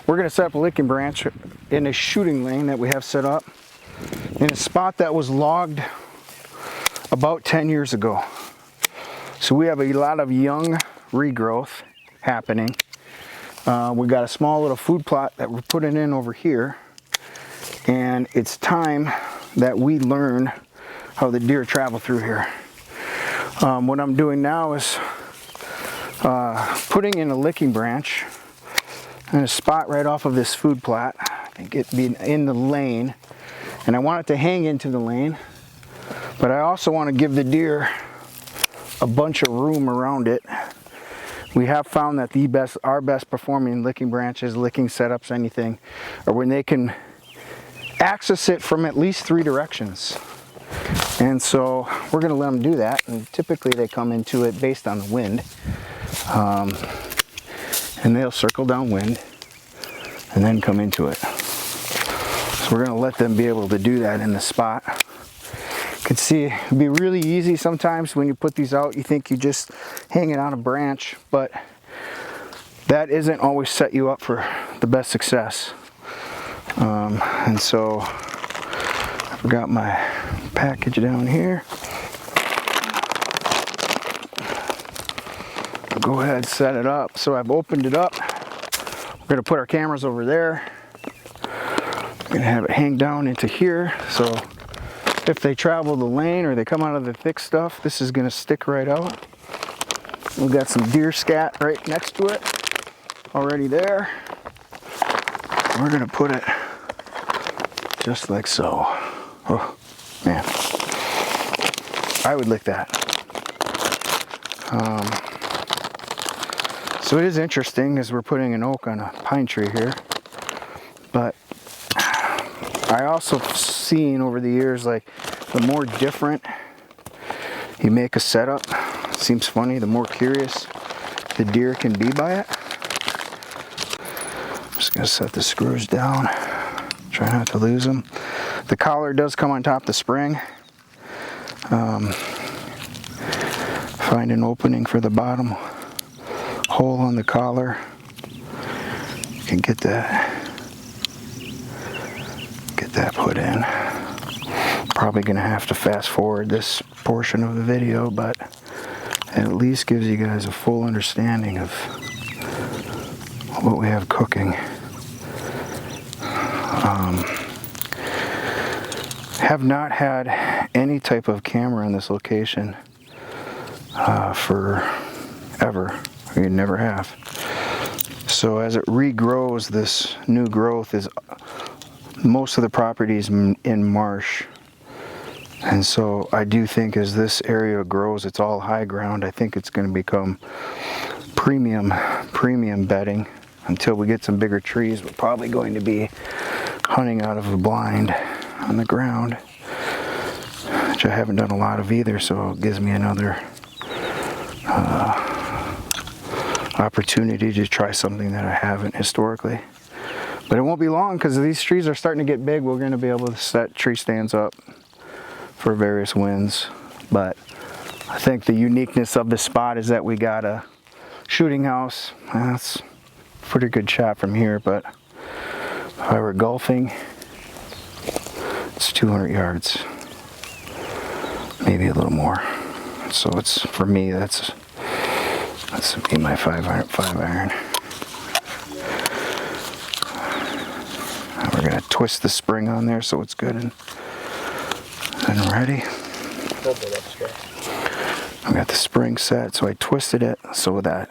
we're going to set up a licking branch in a shooting lane that we have set up in a spot that was logged about 10 years ago. So we have a lot of young regrowth happening. We got a small little food plot that we're putting in over here, and it's time that we learn how the deer travel through here. What I'm doing now is putting in a licking branch in a spot right off of this food plot. I think it be in the lane, and I want it to hang into the lane, but I also want to give the deer a bunch of room around it. We have found that our best performing licking branches, licking setups, anything, are when they can access it from at least 3 directions. And so we're going to let them do that, and typically they come into it based on the wind, and they'll circle downwind and then come into it. So we're going to let them be able to do that in the spot. You can see it'd be really easy sometimes when you put these out. You think you just hang it on a branch, but that isn't always set you up for the best success. And so I've got my package down here. I'll go ahead and set it up. So I've opened it up. We're going to put our cameras over there. We're going to have it hang down into here. So if they travel the lane or they come out of the thick stuff, this is going to stick right out. We've got some deer scat right next to it already there. We're going to put it just like so. Oh man, I would lick that. So it is interesting as we're putting an oak on a pine tree here, but I also seen over the years, like, the more different you make a setup, it seems funny, the more curious the deer can be by it. I'm just gonna set the screws down, try not to lose them. The collar does come on top of the spring. Find an opening for the bottom hole on the collar. You can get that put in. Probably gonna have to fast forward this portion of the video, but it at least gives you guys a full understanding of what we have cooking. Have not had any type of camera in this location forever. We never have. So as it regrows, this new growth is most of the properties in marsh, and so I do think as this area grows, it's all high ground. I think it's going to become premium bedding until we get some bigger trees. We're probably going to be hunting out of a blind on the ground, which I haven't done a lot of either, so it gives me another opportunity to try something that I haven't historically. But it won't be long, because these trees are starting to get big. We're going to be able to set tree stands up for various winds. But I think the uniqueness of this spot is that we got a shooting house. That's a pretty good shot from here, but if I were golfing, it's 200 yards, maybe a little more. So it's, for me, that's be my 5 iron. We're going to twist the spring on there so it's good and ready. I've got the spring set, so I twisted it so that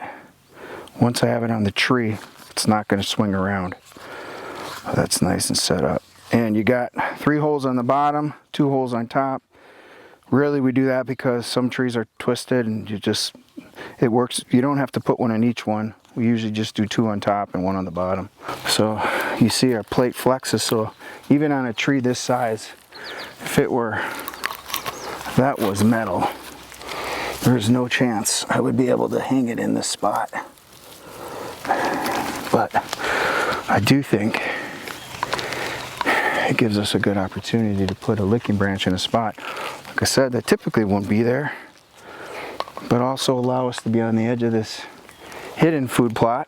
once I have it on the tree, it's not going to swing around. That's nice and set up. And you got 3 holes on the bottom, 2 holes on top. Really, we do that because some trees are twisted and it works. You don't have to put one on each one. We usually just do 2 on top and 1 on the bottom. So you see our plate flexes, so even on a tree this size, if that was metal, there's no chance I would be able to hang it in this spot. But I do think it gives us a good opportunity to put a licking branch in a spot, like I said, that typically won't be there, but also allow us to be on the edge of this hidden food plot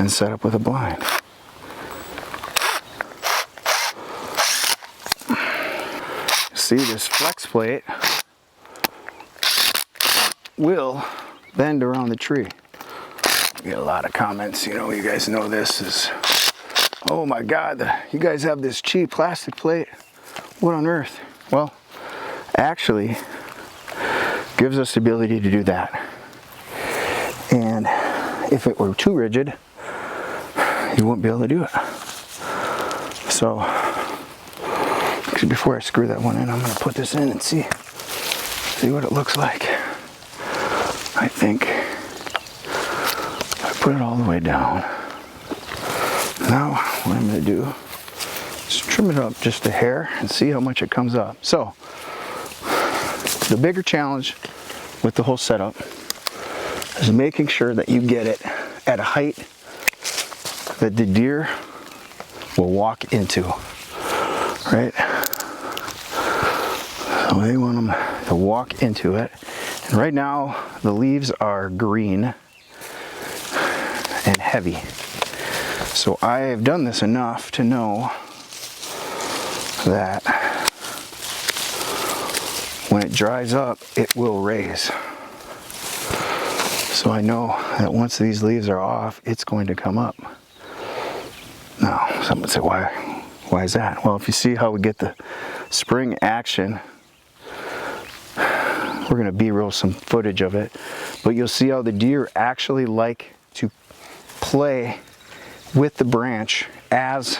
and set up with a blind. See, this flex plate will bend around the tree. We get a lot of comments, you know, you guys know this is, oh my God, you guys have this cheap plastic plate. What on earth? Well, actually gives us the ability to do that. And if it were too rigid, you wouldn't be able to do it. So, actually before I screw that one in, I'm going to put this in and see what it looks like. I think I put it all the way down. Now what I'm going to do is trim it up just a hair and see how much it comes up. So the bigger challenge with the whole setup is making sure that you get it at a height that the deer will walk into, right? So they want them to walk into it. And right now the leaves are green and heavy. So I have done this enough to know that when it dries up, it will raise. So I know that once these leaves are off, it's going to come up. Now, someone would say, why is that? Well, if you see how we get the spring action, we're going to B-roll some footage of it, but you'll see how the deer actually like to play with the branch as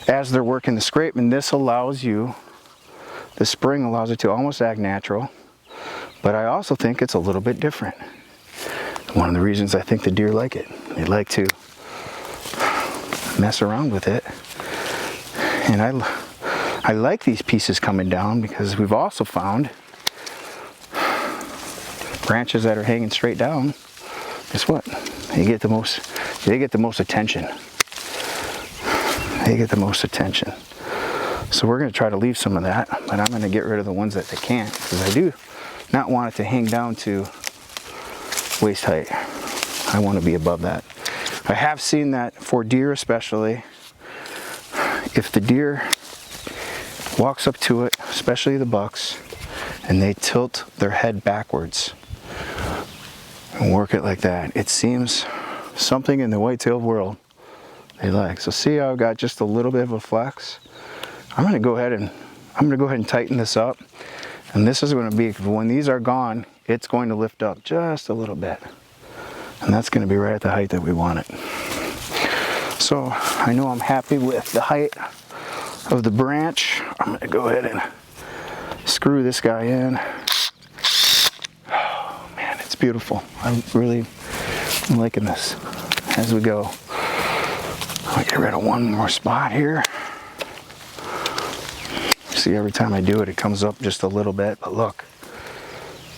they're working the scrape, and this allows you, the spring allows it to almost act natural, but I also think it's a little bit different. One of the reasons I think the deer like it, they like to mess around with it, and I like these pieces coming down because we've also found branches that are hanging straight down, guess what? They get the most attention. They get the most attention. So we're going to try to leave some of that, but I'm going to get rid of the ones that they can't, because I do not want it to hang down to waist height. I want to be above that. I have seen that for deer especially, if the deer walks up to it, especially the bucks, and they tilt their head backwards and work it like that, it seems something in the white-tailed world they like. So see how I've got just a little bit of a flex? I'm going to go ahead and tighten this up, and this is going to be, when these are gone, it's going to lift up just a little bit, and that's going to be right at the height that we want it. So I know I'm happy with the height of the branch. I'm going to go ahead and screw this guy in. Oh man, it's beautiful. I'm really liking this as we go. I'll get rid of one more spot here. See, every time I do it, it comes up just a little bit, but look.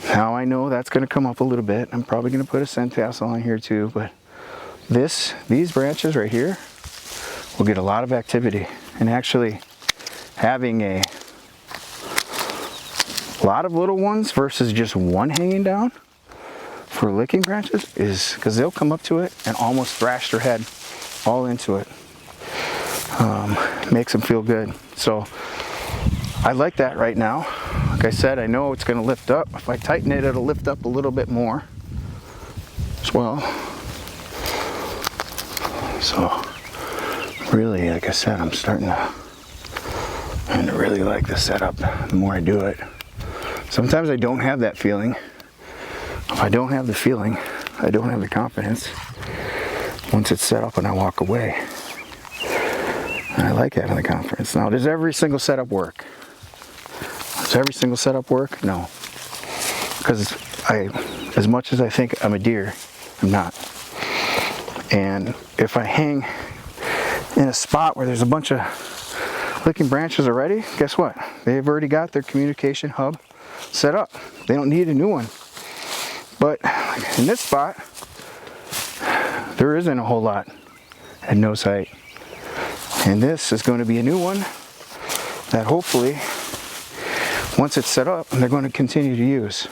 Now I know that's going to come up a little bit. I'm probably going to put a scent tassel on here too, but these branches right here will get a lot of activity. And actually having a lot of little ones versus just one hanging down for licking branches is because they'll come up to it and almost thrash their head all into it. Makes them feel good. So I like that right now. Like I said, I know it's going to lift up. If I tighten it, it'll lift up a little bit more as well. So really, like I said, I'm starting to really like the setup the more I do it. Sometimes I don't have that feeling. If I don't have the feeling, I don't have the confidence once it's set up and I walk away. And I like having the confidence. Now, does every single setup work? Does every single setup work? No. Because as much as I think I'm a deer, I'm not. And if I hang in a spot where there's a bunch of licking branches already, guess what? They've already got their communication hub set up. They don't need a new one. But in this spot, there isn't a whole lot at nose height. And this is going to be a new one that hopefully, once it's set up, they're going to continue to use.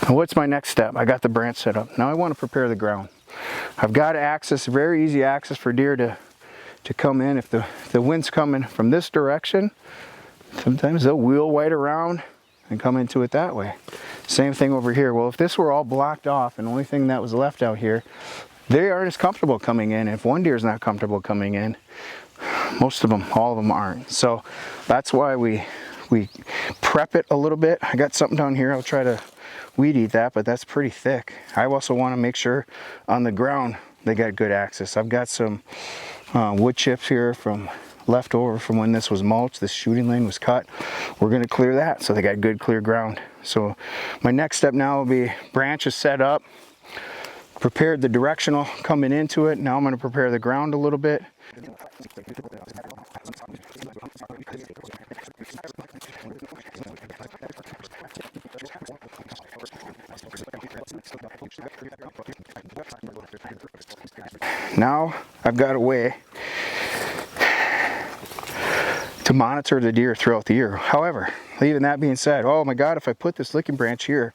Now what's my next step? I got the branch set up. Now I want to prepare the ground. I've got access, very easy access for deer to come in. If the wind's coming from this direction, sometimes they'll wheel right around and come into it that way. Same thing over here. Well, if this were all blocked off and the only thing that was left out here, they aren't as comfortable coming in. If one deer is not comfortable coming in, most of them, all of them aren't. So that's why we prep it a little bit. I got something down here. I'll try to weed eat that, but that's pretty thick. I also want to make sure on the ground they got good access. I've got some wood chips here from left over from when this was mulched. This shooting lane was cut. We're going to clear that so they got good clear ground. So my next step now will be branches set up, prepared the directional coming into it. Now I'm going to prepare the ground a little bit. Now I've got a way to monitor the deer throughout the year. However, even that being said, oh my God, if I put this licking branch here,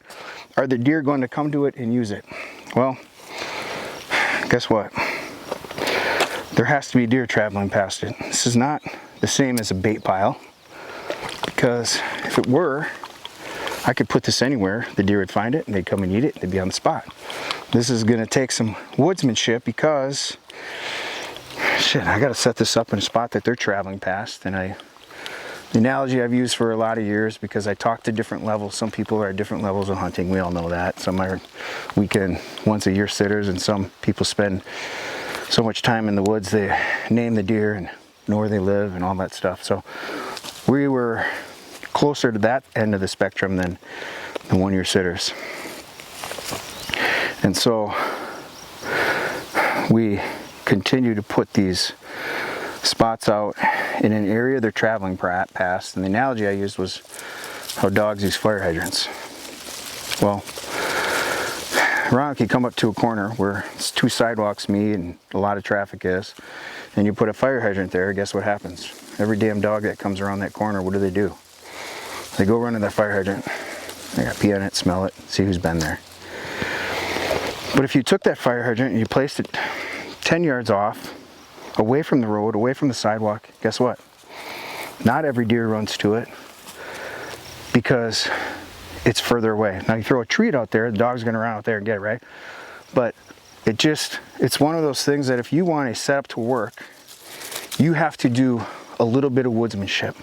are the deer going to come to it and use it? Well, guess what? There has to be deer traveling past it. This is not the same as a bait pile, because if it were, I could put this anywhere, the deer would find it and they'd come and eat it, they'd be on the spot. This is going to take some woodsmanship, because shit, I got to set this up in a spot that they're traveling past. And the analogy I've used for a lot of years, because I talk to different levels. Some people are at different levels of hunting. We all know that. Some are weekend, once a year sitters, and some people spend so much time in the woods they name the deer and know where they live and all that stuff. So we were closer to that end of the spectrum than the 1 year sitters. And so we continue to put these spots out in an area they're traveling past. And the analogy I used was how dogs use fire hydrants. Well, Ron, you come up to a corner where it's 2 sidewalks meet and a lot of traffic is, and you put a fire hydrant there, guess what happens? Every damn dog that comes around that corner, what do? They go run to that fire hydrant. They got pee on it, smell it, see who's been there. But if you took that fire hydrant and you placed it 10 yards off, away from the road, away from the sidewalk, guess what? Not every deer runs to it, because it's further away. Now you throw a treat out there, the dog's gonna run out there and get it, right? But it's one of those things that if you want a setup to work, you have to do a little bit of woodsmanship.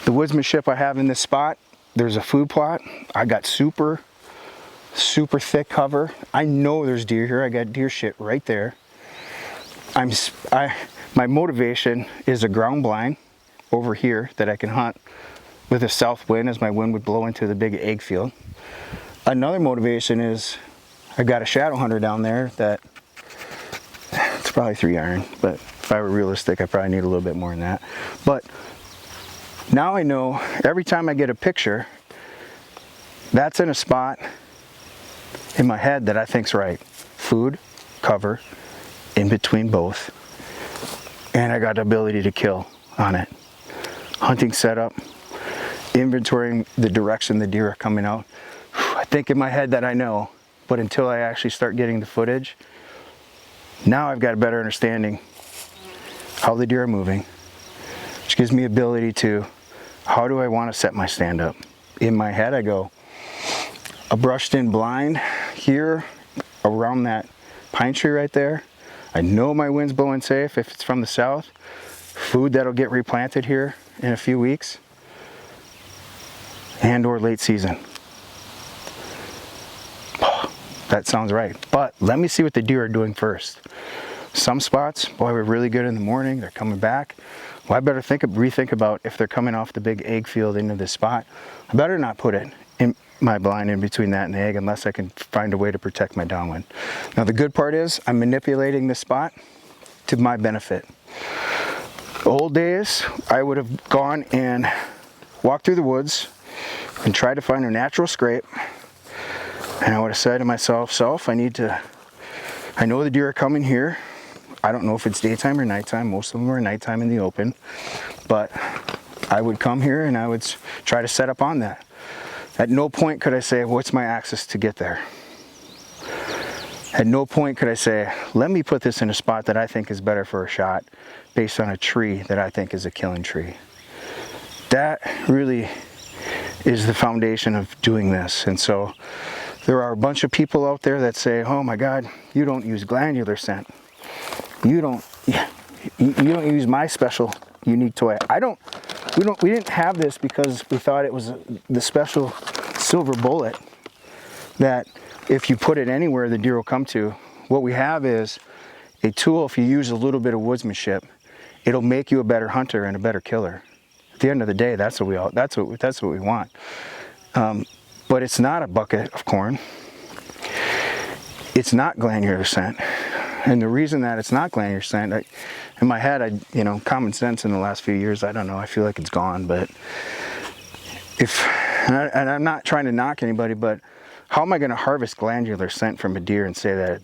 The woodsmanship I have in this spot, there's a food plot. I got super thick cover. I know there's deer here. I got deer shit right there. My motivation is a ground blind over here that I can hunt with a south wind, as my wind would blow into the big egg field. Another motivation is I've got a shadow hunter down there that it's probably 3 iron, but if I were realistic, I probably need a little bit more than that. But now I know every time I get a picture, that's in a spot in my head that I think's right. Food, cover, in between both, and I got the ability to kill on it. Hunting setup, inventorying the direction the deer are coming out. I think in my head that I know, but until I actually start getting the footage, now I've got a better understanding how the deer are moving, which gives me ability to, how do I want to set my stand up? In my head I go, a brushed in blind here around that pine tree right there. I know my wind's blowing safe if it's from the south. Food that'll get replanted here in a few weeks, and or late season. That sounds right. But let me see what the deer are doing first. Some spots, boy, we're really good in the morning. They're coming back. Well, I better rethink about if they're coming off the big egg field into this spot. I better not put it in my blind in between that and the egg unless I can find a way to protect my downwind. Now the good part is I'm manipulating this spot to my benefit. Old days, I would have gone and walked through the woods and tried to find a natural scrape, and I would have said to myself, I know the deer are coming here. I don't know if it's daytime or nighttime. Most of them are nighttime in the open, but I would come here and I would try to set up on that. At no point could I say, what's my access to get there? At no point could I say, let me put this in a spot that I think is better for a shot based on a tree that I think is a killing tree. That really is the foundation of doing this. And so there are a bunch of people out there that say, oh my God, you don't use glandular scent. You don't use my special unique toy. We didn't have this because we thought it was the special silver bullet that if you put it anywhere, the deer will come to. What we have is a tool. If you use a little bit of woodsmanship, it'll make you a better hunter and a better killer. At the end of the day, that's what we want. But it's not a bucket of corn. It's not glandular scent. And the reason that it's not glandular scent, in my head, common sense in the last few years, I don't know, I feel like it's gone. But and I'm not trying to knock anybody, but how am I going to harvest glandular scent from a deer and say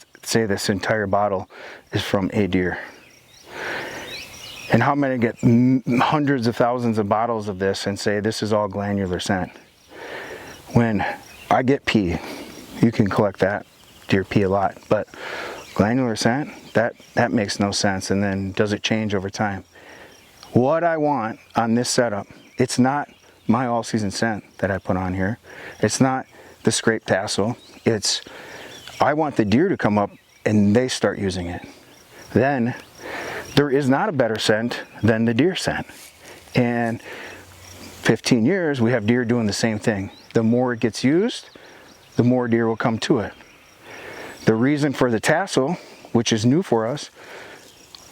this entire bottle is from a deer? And how am I going to get hundreds of thousands of bottles of this and say this is all glandular scent? When I get pee, you can collect that deer pee a lot, but glandular scent, that makes no sense. And then does it change over time? What I want on this setup, it's not my all-season scent that I put on here. It's not the scrape tassel. I want the deer to come up and they start using it. Then there is not a better scent than the deer scent. And 15 years, we have deer doing the same thing. The more it gets used, the more deer will come to it. The reason for the tassel, which is new for us,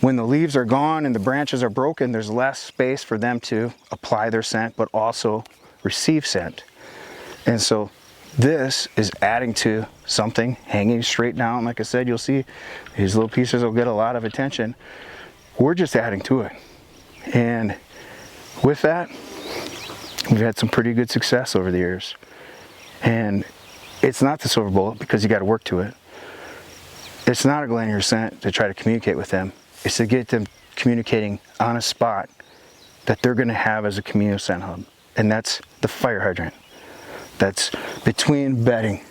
when the leaves are gone and the branches are broken, there's less space for them to apply their scent, but also receive scent. And so this is adding to something hanging straight down. Like I said, you'll see these little pieces will get a lot of attention. We're just adding to it. And with that, we've had some pretty good success over the years. And it's not the silver bullet because you got to work to it. It's not a glandular scent to try to communicate with them. It's to get them communicating on a spot that they're going to have as a communal scent hub. And that's the fire hydrant. That's between bedding,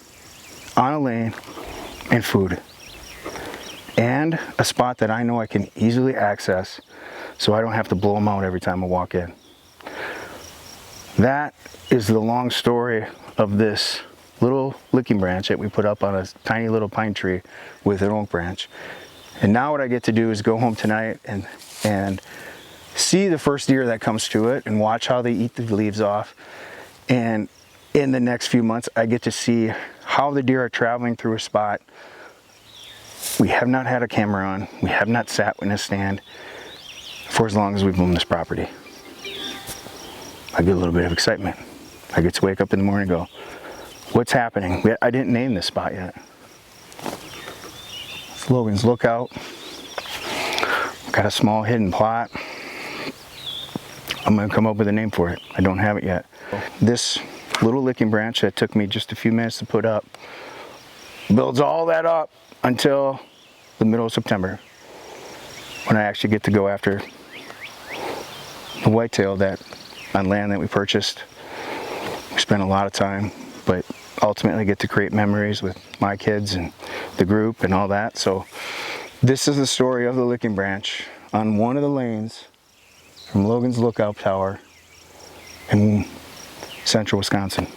on a lane, and food. And a spot that I know I can easily access so I don't have to blow them out every time I walk in. That is the long story of this little licking branch that we put up on a tiny little pine tree with an oak branch. And now what I get to do is go home tonight and see the first deer that comes to it and watch how they eat the leaves off. And in the next few months, I get to see how the deer are traveling through a spot. We have not had a camera on. We have not sat in a stand for as long as we've owned this property. I get a little bit of excitement. I get to wake up in the morning and go, what's happening? I didn't name this spot yet. It's Logan's Lookout. Got a small hidden plot. I'm gonna come up with a name for it. I don't have it yet. This little licking branch that took me just a few minutes to put up builds all that up until the middle of September, when I actually get to go after the whitetail that on land that we purchased. We spent a lot of time, but ultimately get to create memories with my kids and the group and all that. So this is the story of the licking branch on one of the lanes from Logan's Lookout Tower in central Wisconsin.